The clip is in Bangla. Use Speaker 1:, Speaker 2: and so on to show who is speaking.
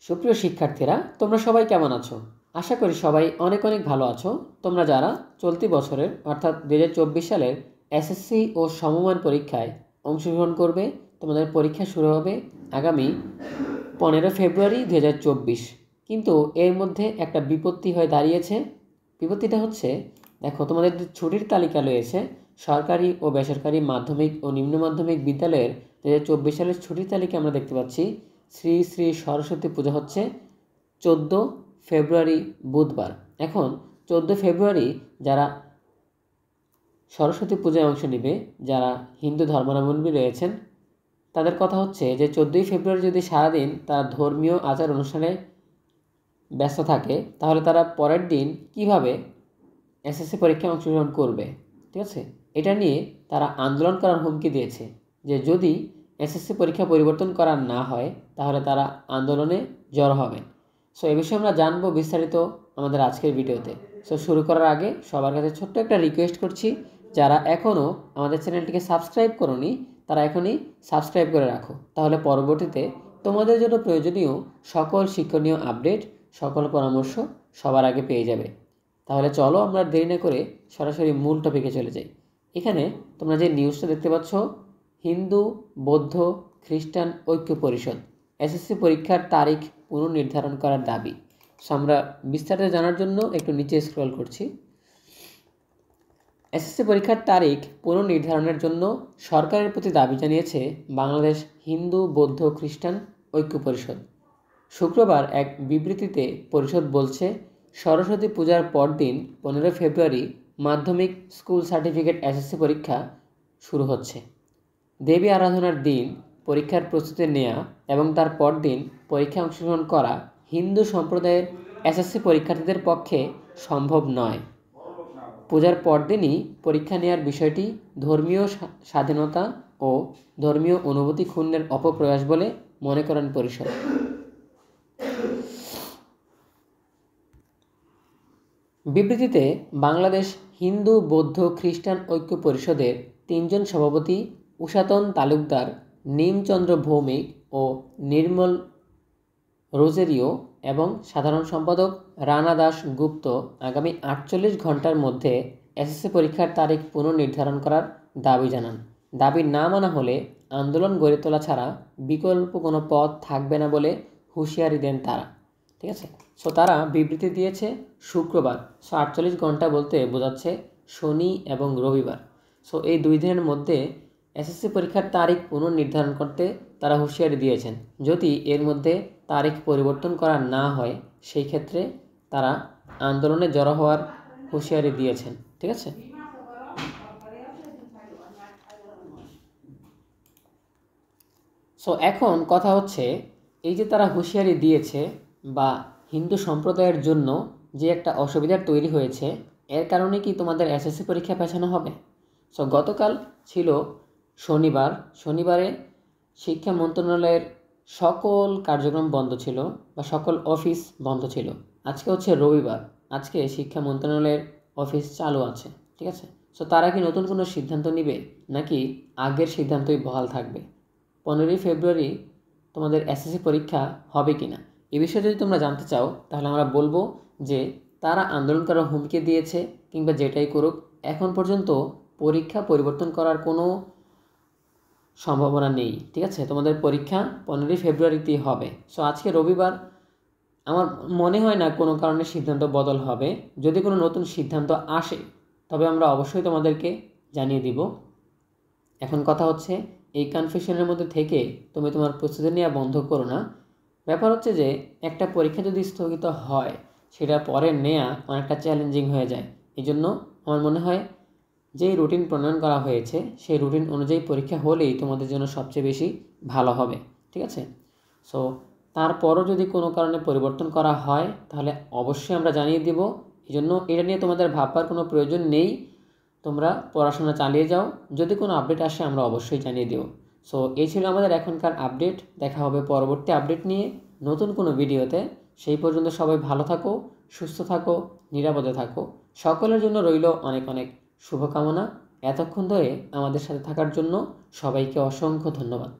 Speaker 1: সুপ্রিয় শিক্ষার্থীরা, তোমরা সবাই কেমন আছো? আশা করি সবাই অনেক অনেক ভালো আছো। তোমরা যারা চলতি বছরের অর্থাৎ 2024 সালের এসএসসি ও সমমান পরীক্ষায় অংশগ্রহণ করবে, তোমাদের পরীক্ষা শুরু হবে আগামী 15 ফেব্রুয়ারি 2024। কিন্তু এর মধ্যে একটা বিপত্তি হয়ে দাঁড়িয়েছে। বিপত্তিটা হচ্ছে, দেখো, তোমাদের যে ছুটির তালিকা রয়েছে সরকারি ও বেসরকারি মাধ্যমিক ও নিম্ন মাধ্যমিক বিদ্যালয়ের 2024 সালের ছুটির তালিকা আমরা দেখতে পাচ্ছি শ্রী শ্রী সরস্বতী পূজা হচ্ছে 14 ফেব্রুয়ারি বুধবার। এখন 14 ফেব্রুয়ারি যারা সরস্বতী পূজায় অংশ নেবে, যারা হিন্দু ধর্মাবলম্বী রয়েছেন, তাদের কথা হচ্ছে যে 14 ফেব্রুয়ারি যদি সারাদিন তারা ধর্মীয় আচার অনুষ্ঠানে ব্যস্ত থাকে, তাহলে তারা পরের দিন কিভাবে এসএসসি পরীক্ষায় অংশগ্রহণ করবে? ঠিক আছে, এটা নিয়ে তারা আন্দোলন করার হুমকি দিয়েছে যে যদি এসএসসি পরীক্ষা পরিবর্তন করা না হয় তাহলে তারা আন্দোলনে জড়ো হবেন। সো এ বিষয়ে আমরা জানবো বিস্তারিত আমাদের আজকের ভিডিওতে। সো শুরু করার আগে সবার কাছে ছোট্ট একটা রিকোয়েস্ট করছি, যারা এখনও আমাদের চ্যানেলটিকে সাবস্ক্রাইব করোনি তারা এখনই সাবস্ক্রাইব করে রাখো, তাহলে পরবর্তীতে তোমাদের জন্য প্রয়োজনীয় সকল শিক্ষণীয় আপডেট, সকল পরামর্শ সবার আগে পেয়ে যাবে। তাহলে চলো আমরা দেরি না করে সরাসরি মূল টপিকে চলে যাই। এখানে তোমরা যে নিউজটা দেখতে পাচ্ছ, হিন্দু বৌদ্ধ খ্রিস্টান ঐক্য পরিষদ এসএসসি পরীক্ষার তারিখ পুনর্নির্ধারণ করার দাবি। সো আমরা বিস্তারিত জানার জন্য একটু নিচে স্ক্রল করছি। এসএসসি পরীক্ষার তারিখ পুনর্নির্ধারণের জন্য সরকারের প্রতি দাবি জানিয়েছে বাংলাদেশ হিন্দু বৌদ্ধ খ্রিস্টান ঐক্য পরিষদ। শুক্রবার এক বিবৃতিতে পরিষদ বলছে, সরস্বতী পূজার পরদিন 15 ফেব্রুয়ারি মাধ্যমিক স্কুল সার্টিফিকেট এসএসসি পরীক্ষা শুরু হচ্ছে। দেবী আরাধনার দিন পরীক্ষার প্রস্তুতি নেওয়া এবং তার পরদিন পরীক্ষায় অংশগ্রহণ করা হিন্দু সম্প্রদায়ের এসএসসি পরীক্ষার্থীদের পক্ষে সম্ভব নয়। পূজার পরদিনই পরীক্ষা নেওয়ার বিষয়টি ধর্মীয় স্বাধীনতা ও ধর্মীয় অনুভূতি ক্ষুণ্ণের অপপ্রয়াস বলে মনে করেন পরিষদ। বিবৃতিতে বাংলাদেশ হিন্দু বৌদ্ধ খ্রিস্টান ঐক্য পরিষদের 3 জন সভাপতি উষাতন তালুকদার, নিমচন্দ্র ভৌমিক ও নির্মল রোজেরিও এবং সাধারণ সম্পাদক রানা দাস গুপ্ত আগামী 48 ঘন্টার মধ্যে এসএসসি পরীক্ষার তারিখ পুনর্নির্ধারণ করার দাবি জানান। দাবি না মানা হলে আন্দোলন গড়ে তোলা ছাড়া বিকল্প কোনো পথ থাকবে না বলে হুঁশিয়ারি দেন তারা। ঠিক আছে, সো তারা বিবৃতি দিয়েছে শুক্রবার। সো 48 ঘন্টা বলতে বোঝাচ্ছে শনি এবং রবিবার। সো এই 2 দিনের মধ্যে এসএসসি পরীক্ষার তারিখ পুনর্নির্ধারণ করতে তারা হুঁশিয়ারি দিয়েছেন। যদি এর মধ্যে তারিখ পরিবর্তন করা না হয় সেই ক্ষেত্রে তারা আন্দোলনে জড়ো হওয়ার হুঁশিয়ারি দিয়েছেন। ঠিক আছে, সো এখন কথা হচ্ছে, এই যে তারা হুঁশিয়ারি দিয়েছে বা হিন্দু সম্প্রদায়ের জন্য যে একটা অসুবিধার তৈরি হয়েছে, এর কারণে কি তোমাদের এসএসসি পরীক্ষা পেছানো হবে? সো গতকাল ছিল শনিবার। শনিবারে শিক্ষা মন্ত্রণালয়ের সকল কার্যক্রম বন্ধ ছিল বা সকল অফিস বন্ধ ছিল। আজকে হচ্ছে রবিবার, আজকে শিক্ষা মন্ত্রণালয়ের অফিস চালু আছে। ঠিক আছে, সো তারা কি নতুন কোনো সিদ্ধান্ত নেবে নাকি আগের সিদ্ধান্তই বহাল থাকবে? 15 ফেব্রুয়ারি তোমাদের এসএসসি পরীক্ষা হবে কি না, এ বিষয়ে যদি তোমরা জানতে চাও তাহলে আমরা বলবো যে তারা আন্দোলন করার হুমকি দিয়েছে কিংবা যেটাই করুক, এখন পর্যন্ত পরীক্ষা পরিবর্তন করার কোনো সম্ভাবনা নেই। ঠিক আছে, তোমাদের পরীক্ষা 15 ফেব্রুয়ারিতেই হবে। সো আজকে রবিবার, আমার মনে হয় না কোনো কারণে সিদ্ধান্ত বদল হবে। যদি কোনো নতুন সিদ্ধান্ত আসে তবে আমরা অবশ্যই তোমাদেরকে জানিয়ে দিব। এখন কথা হচ্ছে, এই কনফিউশনের মধ্যে থেকে তুমি তোমার প্রস্তুতি নেওয়া বন্ধ করো না। ব্যাপার হচ্ছে যে একটা পরীক্ষা যদি স্থগিত হয় সেটা পরে নেওয়া অনেকটা চ্যালেঞ্জিং হয়ে যায়। এই জন্য আমার মনে হয় যেই রুটিন প্রণয়ন করা হয়েছে সেই রুটিন অনুযায়ী পরীক্ষা হলেই তোমাদের জন্য সবচেয়ে বেশি ভালো হবে। ঠিক আছে, সো তারপরও যদি কোনো কারণে পরিবর্তন করা হয় তাহলে অবশ্যই আমরা জানিয়ে দেব। এই জন্য এটা নিয়ে তোমাদের ভাববার কোনো প্রয়োজন নেই, তোমরা পড়াশোনা চালিয়ে যাও। যদি কোনো আপডেট আসে আমরা অবশ্যই জানিয়ে দেব। সো এই ছিল আমাদের এখনকার আপডেট। দেখা হবে পরবর্তী আপডেট নিয়ে নতুন কোনো ভিডিওতে। সেই পর্যন্ত সবাই ভালো থাকো, সুস্থ থাকো, নিরাপদে থাকো। সকলের জন্য রইল অনেক অনেক শুভকামনা। এতক্ষণ ধরে আমাদের সাথে থাকার জন্য সবাইকে অসংখ্য ধন্যবাদ।